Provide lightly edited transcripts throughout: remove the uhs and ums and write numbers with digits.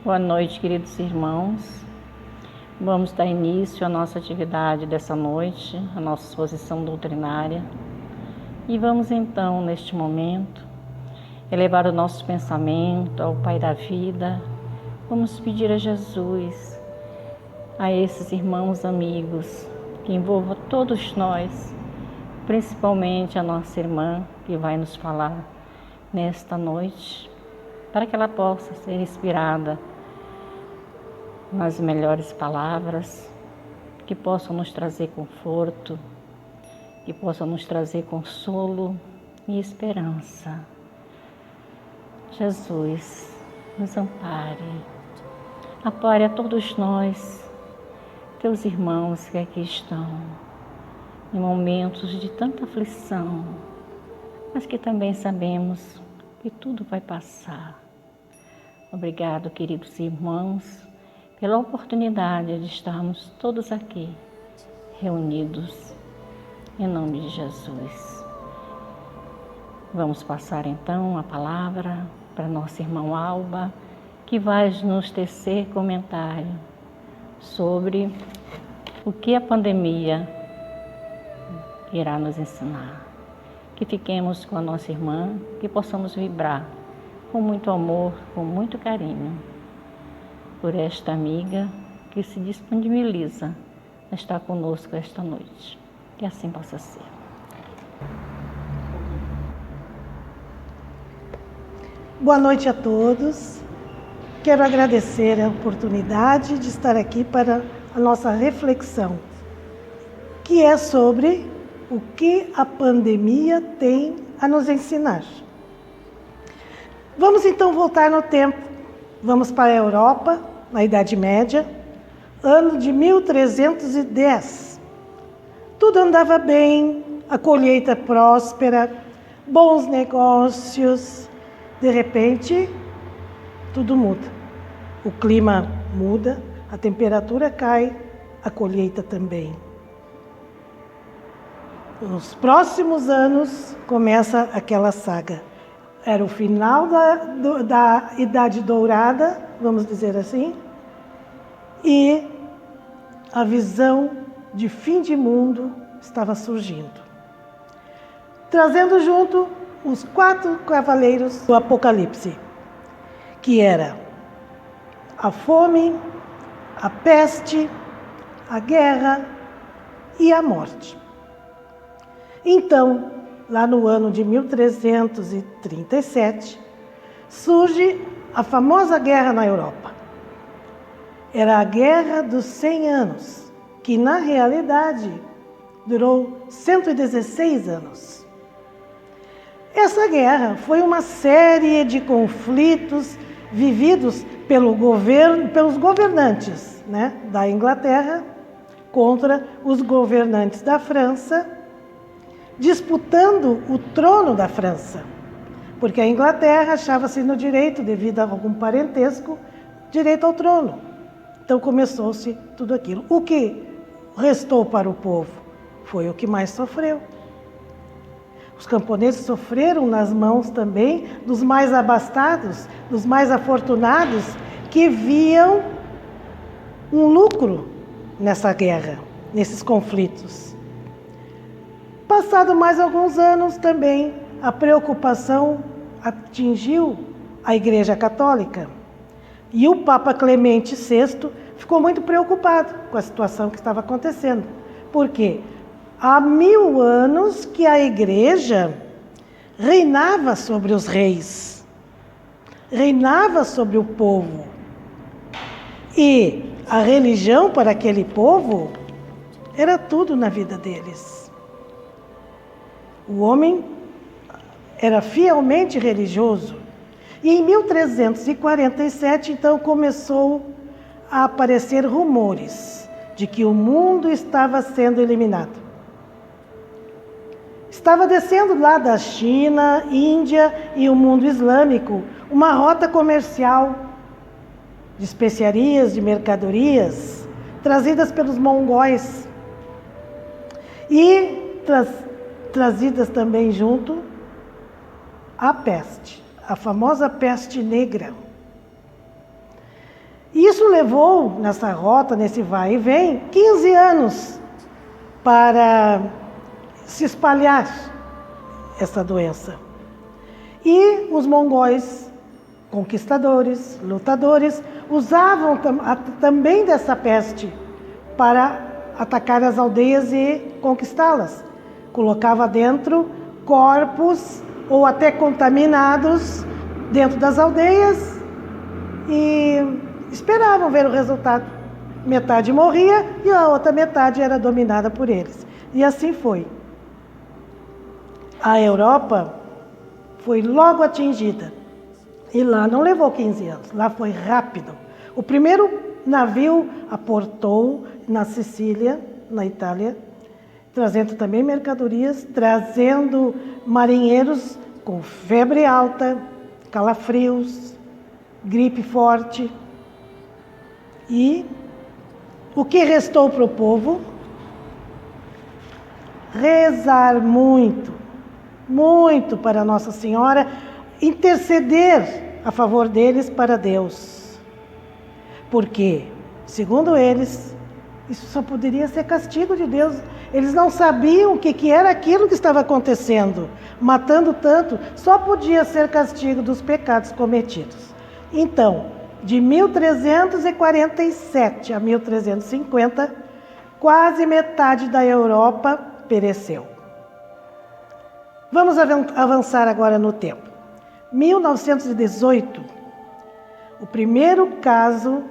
Boa noite, queridos irmãos. Vamos dar início à nossa atividade dessa noite, a nossa exposição doutrinária. E vamos então, neste momento, elevar o nosso pensamento ao Pai da vida. Vamos pedir a Jesus, a esses irmãos amigos, que envolva todos nós, principalmente a nossa irmã que vai nos falar nesta noite, para que ela possa ser inspirada nas melhores palavras, que possam nos trazer conforto, que possam nos trazer consolo e esperança. Jesus, nos ampare a todos nós, teus irmãos que aqui estão, em momentos de tanta aflição, mas que também sabemos que tudo vai passar. Obrigado, queridos irmãos, pela oportunidade de estarmos todos aqui, reunidos, em nome de Jesus. Vamos passar então a palavra para nosso irmão Alba, que vai nos tecer comentário sobre o que a pandemia irá nos ensinar. Que fiquemos com a nossa irmã, que possamos vibrar com muito amor, com muito carinho, por esta amiga que se disponibiliza a estar conosco esta noite. Que assim possa ser. Boa noite a todos. Quero agradecer a oportunidade de estar aqui para a nossa reflexão, que é sobre o que a pandemia tem a nos ensinar. Vamos então voltar no tempo. Vamos para a Europa, na Idade Média, ano de 1310. Tudo andava bem, a colheita próspera, bons negócios. De repente, tudo muda. O clima muda, a temperatura cai, a colheita também. Nos próximos anos, começa aquela saga. Era o final da Idade Dourada, vamos dizer assim, e a visão de fim de mundo estava surgindo, trazendo junto os 4 cavaleiros do Apocalipse, que era a fome, a peste, a guerra e a morte. Então, lá no ano de 1337, surge a famosa guerra na Europa. Era a Guerra dos 100 Anos, que na realidade durou 116 anos. Essa guerra foi uma série de conflitos vividos pelos governantes, da Inglaterra contra os governantes da França, disputando o trono da França, porque a Inglaterra achava-se no direito, devido a algum parentesco, direito ao trono. Então começou-se tudo aquilo. O que restou para o povo foi o que mais sofreu. Os camponeses sofreram nas mãos também dos mais abastados, dos mais afortunados, que viam um lucro nessa guerra, nesses conflitos. Passado mais alguns anos também, a preocupação atingiu a Igreja Católica. E o Papa Clemente VI ficou muito preocupado com a situação que estava acontecendo. Por quê? Há 1000 anos que a Igreja reinava sobre os reis, reinava sobre o povo. E a religião para aquele povo era tudo na vida deles. O homem era fielmente religioso. E em 1347, então, começou a aparecer rumores de que o mundo estava sendo eliminado. Estava descendo lá da China, Índia e o mundo islâmico uma rota comercial de especiarias, de mercadorias, trazidas pelos mongóis. E trazidas também junto a peste, a famosa peste negra. Isso levou, nessa rota, nesse vai e vem, 15 anos para se espalhar essa doença. E os mongóis, conquistadores, lutadores, usavam também dessa peste para atacar as aldeias e conquistá-las. Colocava dentro corpos ou até contaminados dentro das aldeias e esperavam ver o resultado. Metade morria e a outra metade era dominada por eles. E assim foi. A Europa foi logo atingida. E lá não levou 15 anos, lá foi rápido. O primeiro navio aportou na Sicília, na Itália, trazendo também mercadorias, trazendo marinheiros com febre alta, calafrios, gripe forte. E o que restou para o povo? Rezar muito, muito para Nossa Senhora, interceder a favor deles para Deus. Porque, segundo eles, isso só poderia ser castigo de Deus. Eles não sabiam o que era aquilo que estava acontecendo, matando tanto, só podia ser castigo dos pecados cometidos. Então, de 1347 a 1350, quase metade da Europa pereceu. Vamos avançar agora no tempo. 1918, o primeiro caso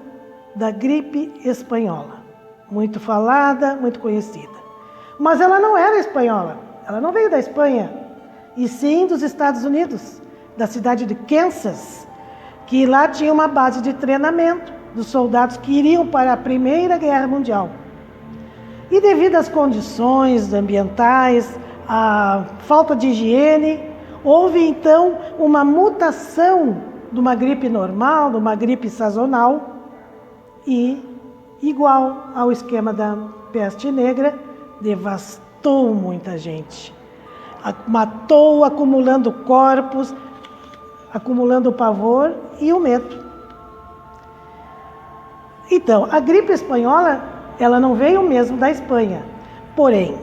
da gripe espanhola. Muito falada, muito conhecida. Mas ela não era espanhola, ela não veio da Espanha, e sim dos Estados Unidos, da cidade de Kansas, que lá tinha uma base de treinamento dos soldados que iriam para a Primeira Guerra Mundial. E devido às condições ambientais, à falta de higiene, houve então uma mutação de uma gripe normal, de uma gripe sazonal, e igual ao esquema da peste negra, devastou muita gente. Matou, acumulando corpos, acumulando o pavor e o medo. Então, a gripe espanhola, ela não veio mesmo da Espanha. Porém,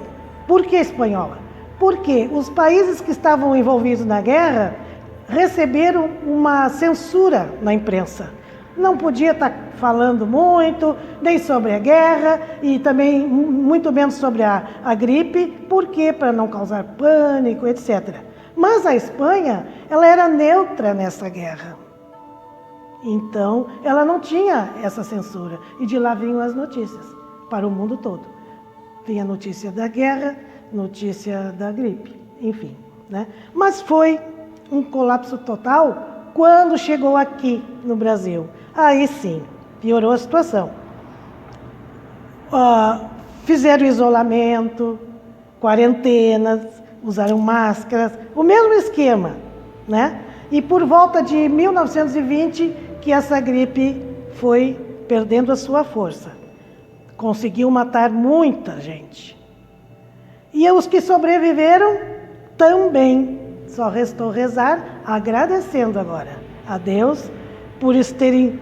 por que espanhola? Porque os países que estavam envolvidos na guerra receberam uma censura na imprensa. Não podia estar falando muito, nem sobre a guerra e também muito menos sobre a gripe, porque para não causar pânico, etc. Mas a Espanha, ela era neutra nessa guerra. Então, ela não tinha essa censura. E de lá vinham as notícias para o mundo todo. Vinha notícia da guerra, notícia da gripe, enfim, né? Mas foi um colapso total quando chegou aqui no Brasil. Aí sim, piorou a situação. Fizeram isolamento, quarentenas, usaram máscaras, o mesmo esquema, né? E por volta de 1920 que essa gripe foi perdendo a sua força. Conseguiu matar muita gente. E os que sobreviveram também. Só restou rezar, agradecendo agora a Deus por eles terem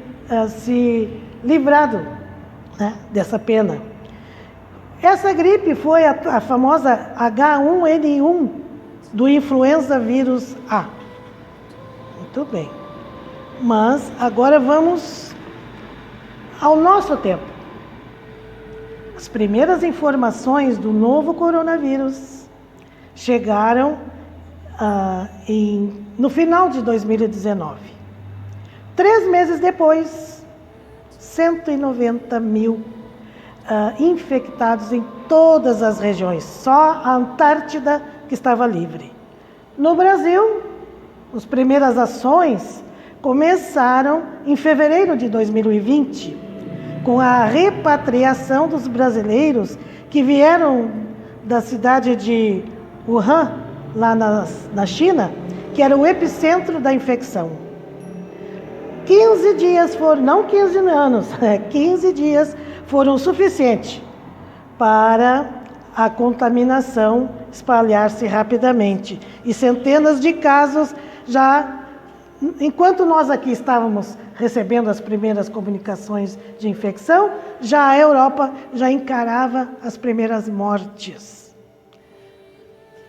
se livrado, né, dessa pena. Essa gripe foi a famosa H1N1 do influenza vírus A. Muito bem. Mas agora vamos ao nosso tempo. As primeiras informações do novo coronavírus chegaram no final de 2019. 3 meses depois, 190 mil infectados em todas as regiões. Só a Antártida que estava livre. No Brasil, as primeiras ações começaram em fevereiro de 2020, com a repatriação dos brasileiros que vieram da cidade de Wuhan, lá na China, que era o epicentro da infecção. 15 dias foram, não 15 anos, 15 dias foram suficientes para a contaminação espalhar-se rapidamente. E centenas de casos já enquanto nós aqui estávamos recebendo as primeiras comunicações de infecção, já a Europa já encarava as primeiras mortes.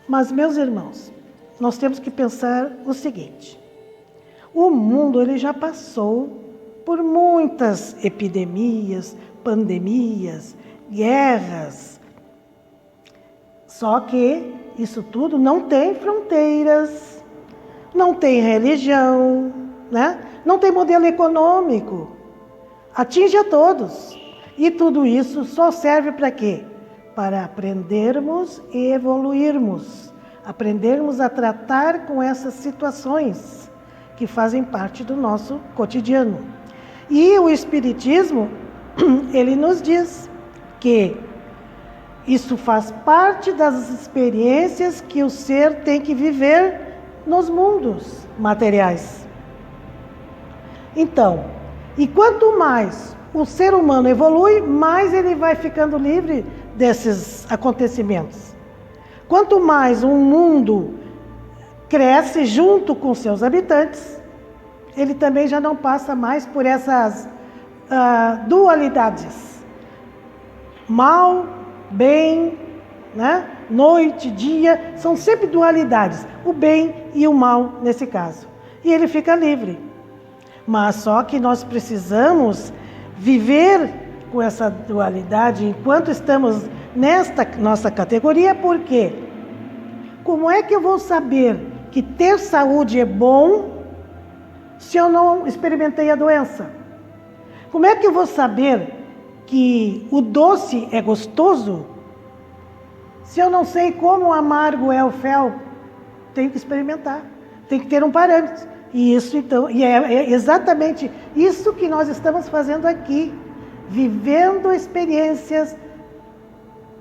Mas, meus irmãos, nós temos que pensar o seguinte: o mundo ele já passou por muitas epidemias, pandemias, guerras. Só que isso tudo não tem fronteiras, não tem religião, né? Não tem modelo econômico. Atinge a todos. E tudo isso só serve para quê? Para aprendermos e evoluirmos. Aprendermos a tratar com essas situações que fazem parte do nosso cotidiano. E o Espiritismo, ele nos diz que isso faz parte das experiências que o ser tem que viver nos mundos materiais. Então, e quanto mais o ser humano evolui, mais ele vai ficando livre desses acontecimentos. Quanto mais um mundo cresce junto com seus habitantes, ele também já não passa mais por essas dualidades. Mal, bem, né? Noite, dia, são sempre dualidades. O bem e o mal, nesse caso. E ele fica livre. Mas só que nós precisamos viver com essa dualidade enquanto estamos nesta nossa categoria, por quê? Como é que eu vou saber que ter saúde é bom se eu não experimentei a doença? Como é que eu vou saber que o doce é gostoso se eu não sei como amargo é o fel? Tenho que experimentar, tem que ter um parâmetro. E isso então, e é exatamente isso que nós estamos fazendo aqui, vivendo experiências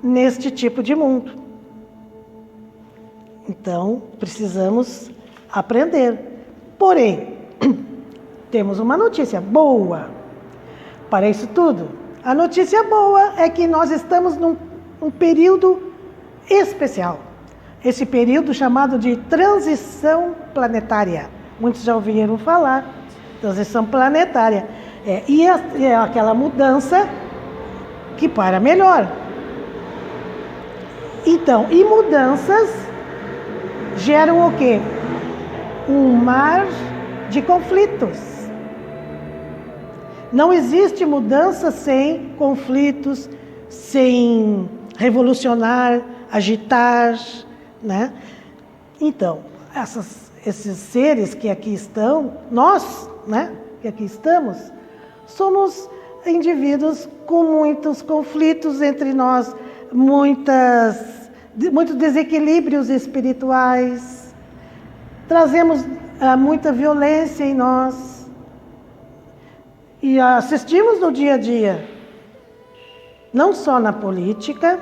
neste tipo de mundo. Então, precisamos aprender. Porém, temos uma notícia boa para isso tudo. A notícia boa é que nós estamos num período especial. Esse período chamado de transição planetária. Muitos já ouviram falar, transição planetária. É aquela mudança que para melhor. Então, e mudanças geram o quê? Um mar de conflitos. Não existe mudança sem conflitos, sem revolucionar, agitar, né? Então, esses seres que aqui estão, nós, né, que aqui estamos, somos indivíduos com muitos conflitos entre nós, muitos desequilíbrios espirituais, trazemos muita violência em nós e assistimos no dia a dia, não só na política,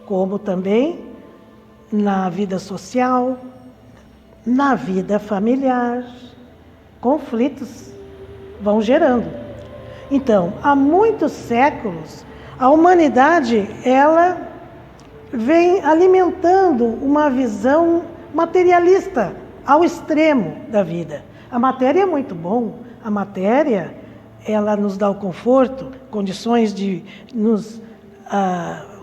como também na vida social, na vida familiar. Conflitos vão gerando. Então, há muitos séculos, a humanidade, ela vem alimentando uma visão materialista ao extremo da vida. A matéria é muito bom, a matéria, ela nos dá o conforto, condições de nos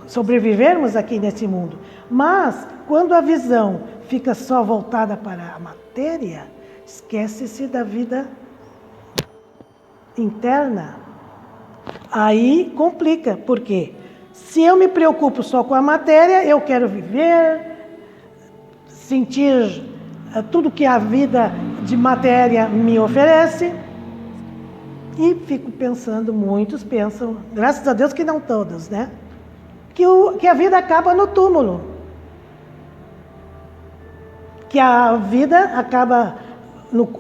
sobrevivermos aqui nesse mundo. Mas, quando a visão fica só voltada para a matéria, esquece-se da vida interna. Aí complica, porque se eu me preocupo só com a matéria, eu quero viver, sentir tudo que a vida de matéria me oferece, e fico pensando, muitos pensam, graças a Deus que não todos, né? Que a vida acaba no túmulo. Que a vida acaba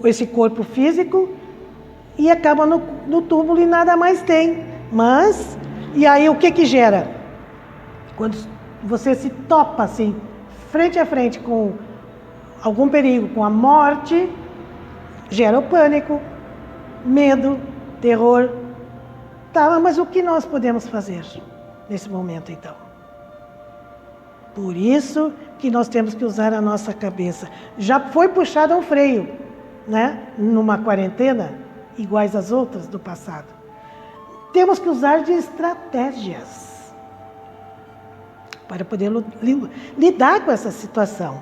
esse corpo físico e acaba no túmulo e nada mais tem. Mas, e aí o que gera? Quando você se topa assim, frente a frente com algum perigo, com a morte, gera o pânico, medo, terror. Tá, mas o que nós podemos fazer nesse momento então? Por isso que nós temos que usar a nossa cabeça. Já foi puxado um freio, né, numa quarentena, iguais às outras do passado. Temos que usar de estratégias para poder lidar com essa situação,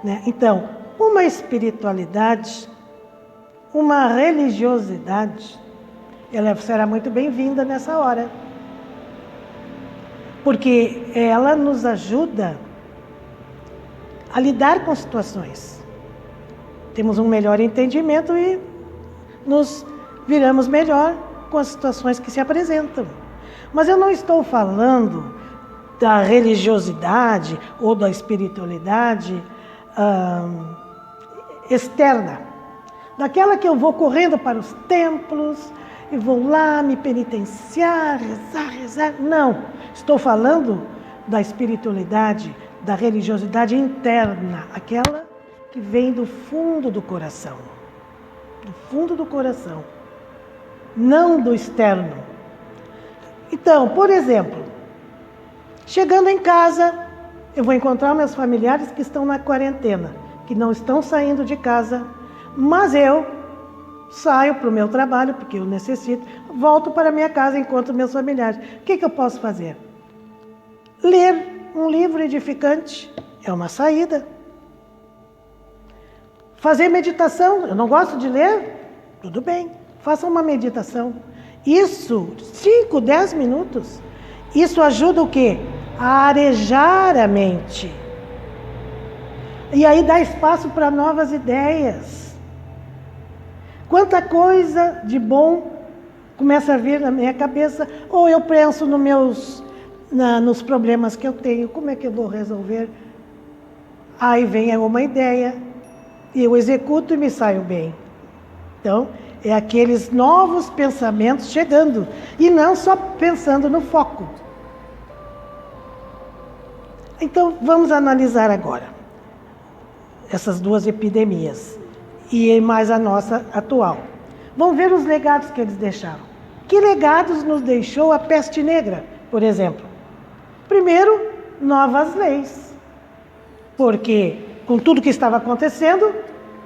né? Então, uma espiritualidade, uma religiosidade, ela será muito bem-vinda nessa hora. Porque ela nos ajuda a lidar com situações. Temos um melhor entendimento e nos viramos melhor com as situações que se apresentam. Mas eu não estou falando da religiosidade ou da espiritualidade externa, daquela que eu vou correndo para os templos e vou lá me penitenciar, rezar. Não, estou falando da espiritualidade, da religiosidade interna, aquela que vem do fundo do coração. Do fundo do coração, não do externo. Então, por exemplo, chegando em casa, eu vou encontrar meus familiares que estão na quarentena, que não estão saindo de casa, mas eu saio para o meu trabalho, porque eu necessito, volto para a minha casa, encontro meus familiares. O que eu posso fazer? Ler um livro edificante é uma saída. Fazer meditação, eu não gosto de ler? Tudo bem, faça uma meditação. Isso, 5, 10 minutos, isso ajuda o quê? A arejar a mente. E aí dá espaço para novas ideias. Quanta coisa de bom começa a vir na minha cabeça, ou eu penso nos problemas que eu tenho, como é que eu vou resolver? Aí vem uma ideia, e eu executo e me saio bem. Então, é aqueles novos pensamentos chegando, e não só pensando no foco. Então, vamos analisar agora essas duas epidemias. E mais a nossa atual. Vamos ver os legados que eles deixaram. Que legados nos deixou a peste negra, por exemplo? Primeiro, novas leis. Porque, com tudo que estava acontecendo,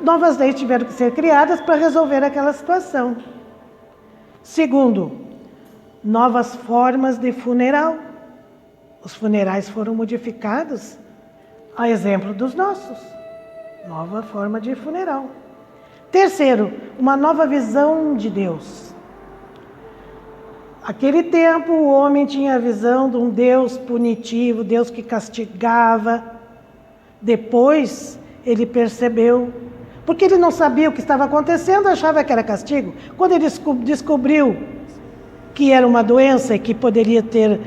novas leis tiveram que ser criadas para resolver aquela situação. Segundo, novas formas de funeral. Os funerais foram modificados a exemplo dos nossos. Nova forma de funeral. Terceiro, uma nova visão de Deus. Aquele tempo o homem tinha a visão de um Deus punitivo, Deus que castigava. Depois ele percebeu, porque ele não sabia o que estava acontecendo, achava que era castigo. Quando ele descobriu que era uma doença e que poderia ter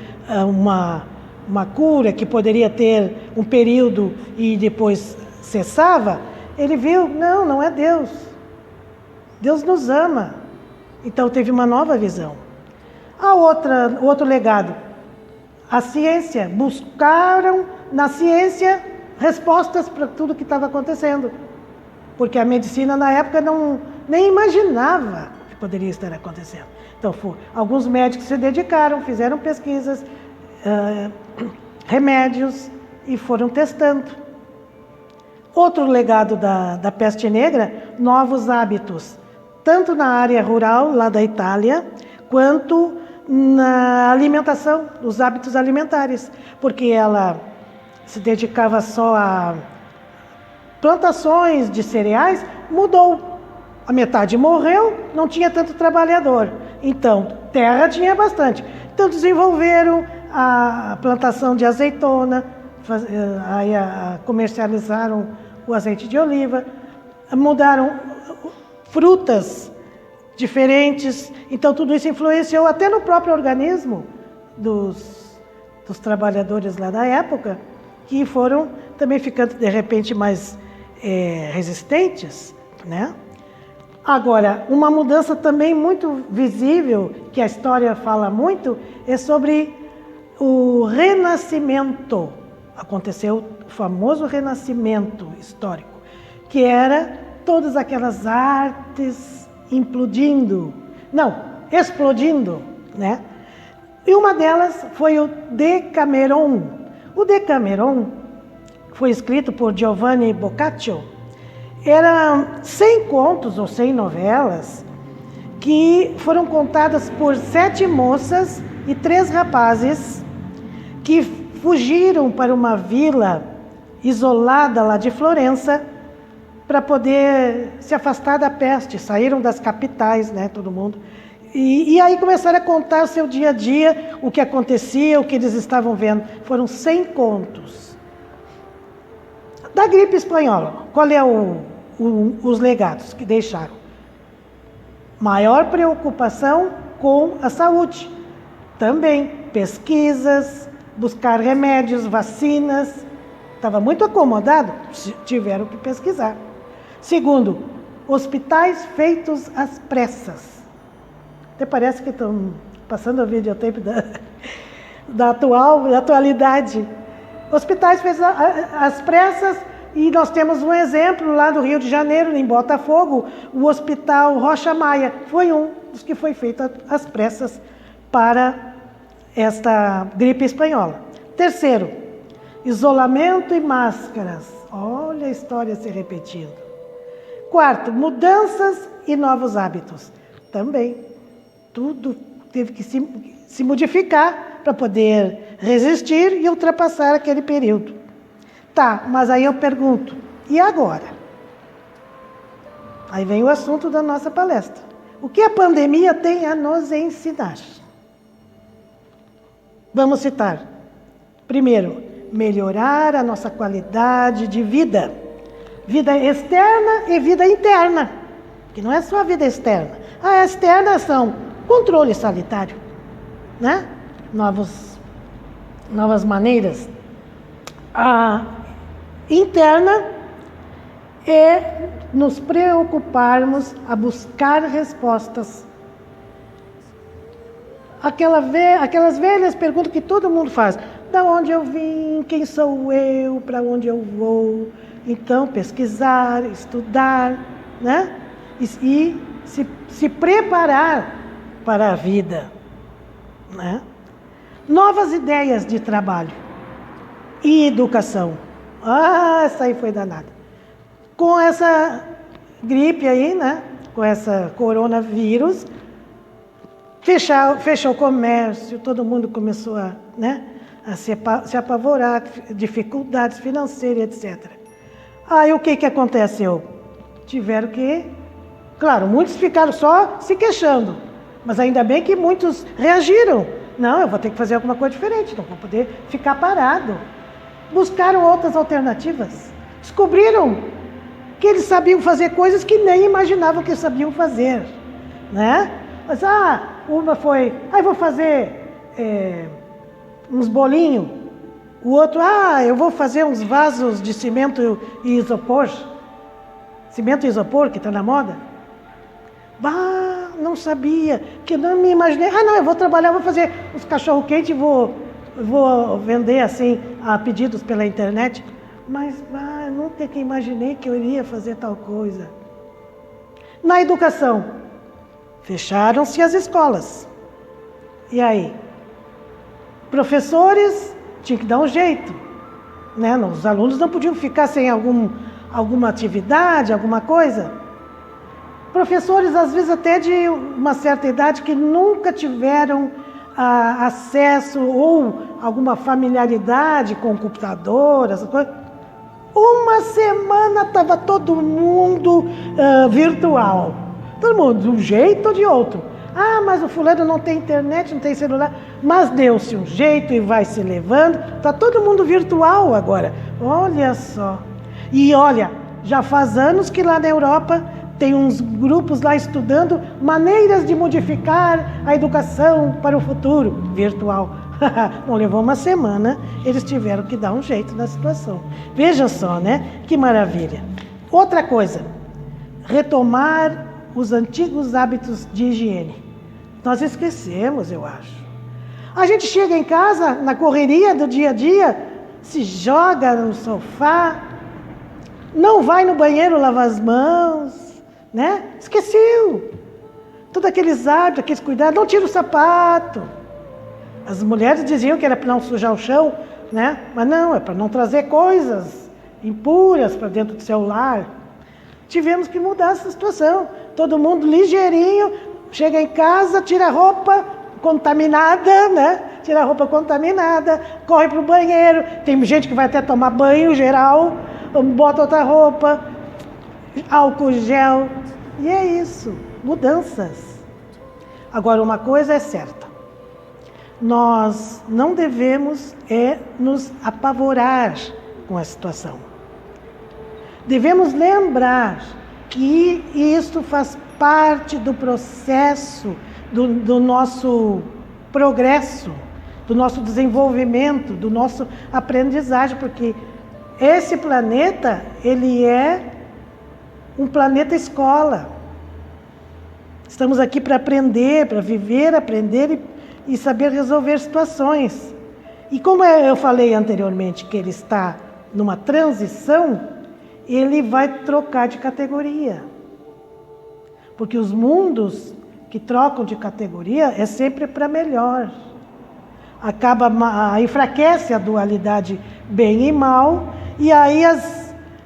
uma cura, que poderia ter um período e depois cessava, ele viu, não é Deus. Deus nos ama. Então teve uma nova visão. Outro legado, a ciência. Buscaram na ciência respostas para tudo que estava acontecendo. Porque a medicina na época nem imaginava que poderia estar acontecendo. Então alguns médicos se dedicaram, fizeram pesquisas, remédios e foram testando. Outro legado da peste negra, novos hábitos. Tanto na área rural, lá da Itália, quanto na alimentação, os hábitos alimentares. Porque ela se dedicava só a plantações de cereais, mudou. A metade morreu, não tinha tanto trabalhador. Então, terra tinha bastante. Então, desenvolveram a plantação de azeitona, comercializaram o azeite de oliva, mudaram frutas diferentes. Então, tudo isso influenciou até no próprio organismo dos trabalhadores lá da época, que foram também ficando, de repente, mais resistentes, né? Agora, uma mudança também muito visível, que a história fala muito, é sobre o renascimento. Aconteceu o famoso renascimento histórico, que era todas aquelas artes explodindo, né? E uma delas foi o Decameron. O Decameron foi escrito por Giovanni Boccaccio. Eram 100 contos ou 100 novelas que foram contadas por 7 moças e 3 rapazes que fugiram para uma vila isolada lá de Florença para poder se afastar da peste. Saíram das capitais, né, todo mundo. E aí começaram a contar o seu dia a dia, o que acontecia, o que eles estavam vendo. Foram 100 contos. Da gripe espanhola, qual é os legados que deixaram? Maior preocupação com a saúde. Também pesquisas, buscar remédios, vacinas. Estava muito acomodado, tiveram que pesquisar. Segundo, hospitais feitos às pressas. Até parece que estão passando o videotape da atualidade. Hospitais feitos às pressas, e nós temos um exemplo lá do Rio de Janeiro, em Botafogo, o Hospital Rocha Maia. Foi um dos que foi feito às pressas para esta gripe espanhola. Terceiro, isolamento e máscaras. Olha a história se repetindo. Quarto, mudanças e novos hábitos. Também, tudo teve que se modificar para poder resistir e ultrapassar aquele período. Tá, mas aí eu pergunto, e agora? Aí vem o assunto da nossa palestra. O que a pandemia tem a nos ensinar? Vamos citar. Primeiro, melhorar a nossa qualidade de vida. Vida externa e vida interna. Que não é só a vida externa. A externa são controle sanitário, né? Novas maneiras. A interna é nos preocuparmos a buscar respostas. Aquelas velhas perguntas que todo mundo faz. Da onde eu vim? Quem sou eu? Para onde eu vou? Então, pesquisar, estudar, né? E se preparar para a vida, né? Novas ideias de trabalho e educação. Ah, essa aí foi danada. Com essa gripe aí, né? Com essa coronavírus, fechou o comércio, todo mundo começou a se apavorar, dificuldades financeiras, etc. Aí o que aconteceu? Tiveram que... Claro, muitos ficaram só se queixando, mas ainda bem que muitos reagiram. Não, eu vou ter que fazer alguma coisa diferente, não vou poder ficar parado. Buscaram outras alternativas. Descobriram que eles sabiam fazer coisas que nem imaginavam que sabiam fazer, né? Mas, uma foi, vou fazer uns bolinhos. O outro, eu vou fazer uns vasos de cimento e isopor. Cimento e isopor, que está na moda. Não sabia, que não me imaginei. Não, eu vou trabalhar, vou fazer uns cachorro-quente e vou vender assim a pedidos pela internet. Mas nunca que imaginei que eu iria fazer tal coisa. Na educação, fecharam-se as escolas. E aí? Professores tinham que dar um jeito, né? Os alunos não podiam ficar sem alguma atividade, alguma coisa. Professores, às vezes até de uma certa idade, que nunca tiveram acesso ou alguma familiaridade com o computador, essas coisas. Uma semana estava todo mundo virtual. Todo mundo, de um jeito ou de outro. Mas o fulano não tem internet, não tem celular. Mas deu-se um jeito e vai se levando. Está todo mundo virtual agora. Olha só. E olha, já faz anos que lá na Europa tem uns grupos lá estudando maneiras de modificar a educação para o futuro virtual. Não levou uma semana, eles tiveram que dar um jeito na situação. Veja só, né? Que maravilha. Outra coisa, retomar os antigos hábitos de higiene. Nós esquecemos, eu acho. A gente chega em casa, na correria do dia a dia, se joga no sofá, não vai no banheiro lavar as mãos, né? Esqueceu. Todos aqueles hábitos, aqueles cuidados, não tira o sapato. As mulheres diziam que era para não sujar o chão, né? Mas não, é para não trazer coisas impuras para dentro do seu lar. tivemos que mudar essa situação. Todo mundo ligeirinho, chega em casa, tira a roupa contaminada, né? Tira a roupa contaminada, corre para o banheiro. Tem gente que vai até tomar banho geral, bota outra roupa, álcool gel. E é isso, mudanças. Agora, uma coisa é certa. Nós não devemos nos apavorar com a situação. Devemos lembrar que isso faz parte do processo do nosso progresso, do nosso desenvolvimento, do nosso aprendizagem, porque esse planeta, ele é um planeta escola. Estamos aqui para aprender, para viver, aprender e saber resolver situações. E como eu falei anteriormente que ele está numa transição, ele vai trocar de categoria. Porque os mundos que trocam de categoria é sempre para melhor. Enfraquece a dualidade bem e mal, e aí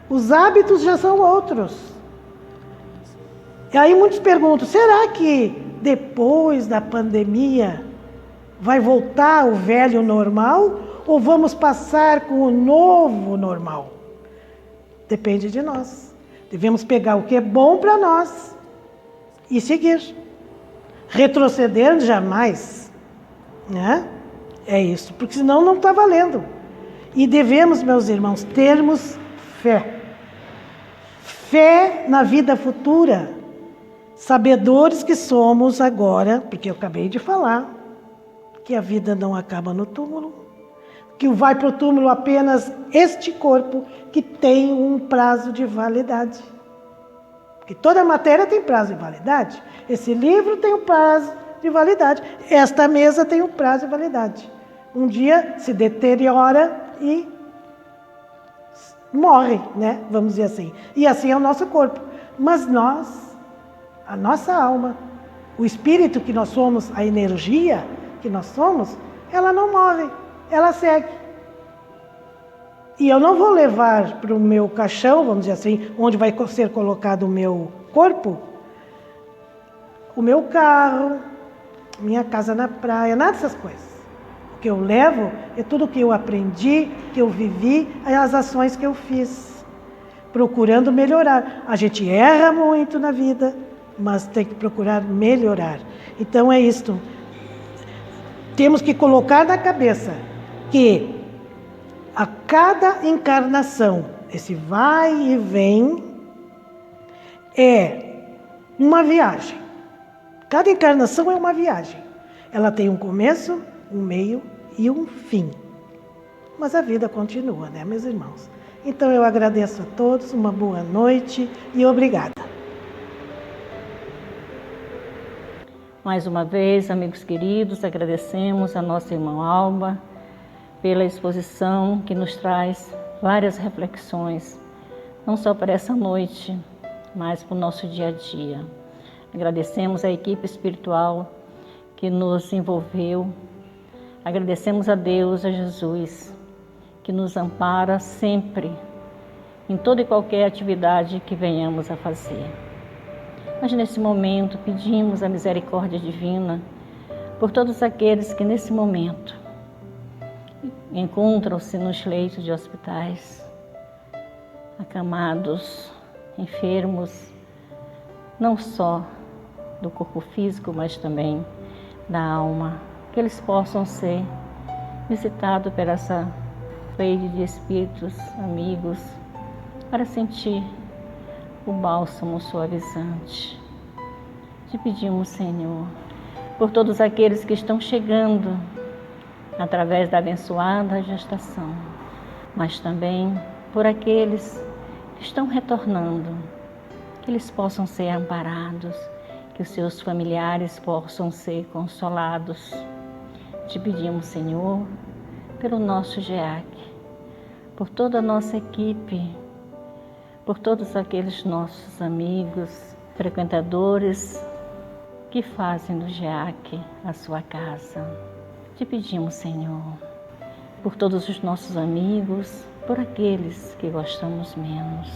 os hábitos já são outros. E aí muitos perguntam, será que depois da pandemia vai voltar o velho normal ou vamos passar com o novo normal? Depende de nós. Devemos pegar o que é bom para nós e seguir. Retroceder jamais, né? É isso, porque senão não está valendo. E devemos, meus irmãos, termos fé. Fé na vida futura. Sabedores que somos agora, porque eu acabei de falar, que a vida não acaba no túmulo, que vai para o túmulo apenas este corpo que tem um prazo de validade. Porque toda matéria tem prazo de validade. Esse livro tem um prazo de validade. Esta mesa tem um prazo de validade. Um dia se deteriora e morre, né? Vamos dizer assim. E assim é o nosso corpo. Mas nós, a nossa alma, o espírito que nós somos, a energia que nós somos, ela não morre, ela segue. E eu não vou levar para o meu caixão, vamos dizer assim, onde vai ser colocado o meu corpo, o meu carro, minha casa na praia, nada dessas coisas. O que eu levo é tudo que eu aprendi, que eu vivi, as ações que eu fiz, procurando melhorar. A gente erra muito na vida, mas tem que procurar melhorar. Então é isto. Temos que colocar na cabeça que a cada encarnação, esse vai e vem, é uma viagem. Cada encarnação é uma viagem. Ela tem um começo, um meio e um fim. Mas a vida continua, né, meus irmãos? Então eu agradeço a todos, uma boa noite e obrigada. Mais uma vez, amigos queridos, agradecemos a nossa irmã Alba pela exposição que nos traz várias reflexões, não só para essa noite, mas para o nosso dia a dia. Agradecemos a equipe espiritual que nos envolveu, agradecemos a Deus, a Jesus, que nos ampara sempre, em toda e qualquer atividade que venhamos a fazer. Mas nesse momento pedimos a misericórdia divina por todos aqueles que nesse momento encontram-se nos leitos de hospitais, acamados, enfermos, não só do corpo físico, mas também da alma, que eles possam ser visitados por essa rede de espíritos amigos para sentir o bálsamo suavizante. Te pedimos, Senhor, por todos aqueles que estão chegando através da abençoada gestação, mas também por aqueles que estão retornando, que eles possam ser amparados, que os seus familiares possam ser consolados. Te pedimos, Senhor, pelo nosso GEAC, por toda a nossa equipe, por todos aqueles nossos amigos, frequentadores que fazem do GEAC a sua casa. Te pedimos, Senhor, por todos os nossos amigos, por aqueles que gostamos menos.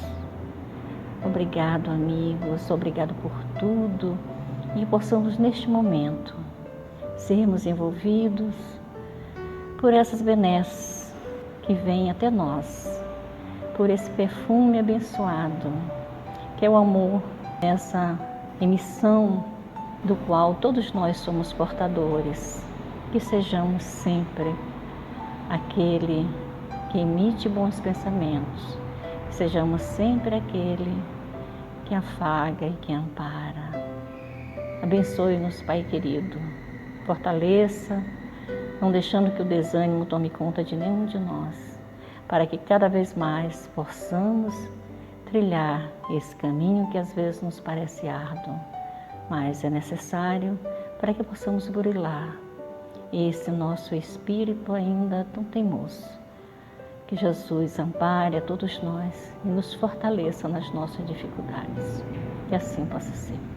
Obrigado, amigos, obrigado por tudo e que possamos neste momento sermos envolvidos por essas benesses que vêm até nós, por esse perfume abençoado, que é o amor, essa emissão do qual todos nós somos portadores. Que sejamos sempre aquele que emite bons pensamentos, que sejamos sempre aquele que afaga e que ampara. Abençoe-nos, Pai querido, fortaleça, não deixando que o desânimo tome conta de nenhum de nós, para que cada vez mais possamos trilhar esse caminho que às vezes nos parece árduo, mas é necessário para que possamos burilar esse nosso espírito ainda tão teimoso. Que Jesus ampare a todos nós e nos fortaleça nas nossas dificuldades. Que assim possa ser.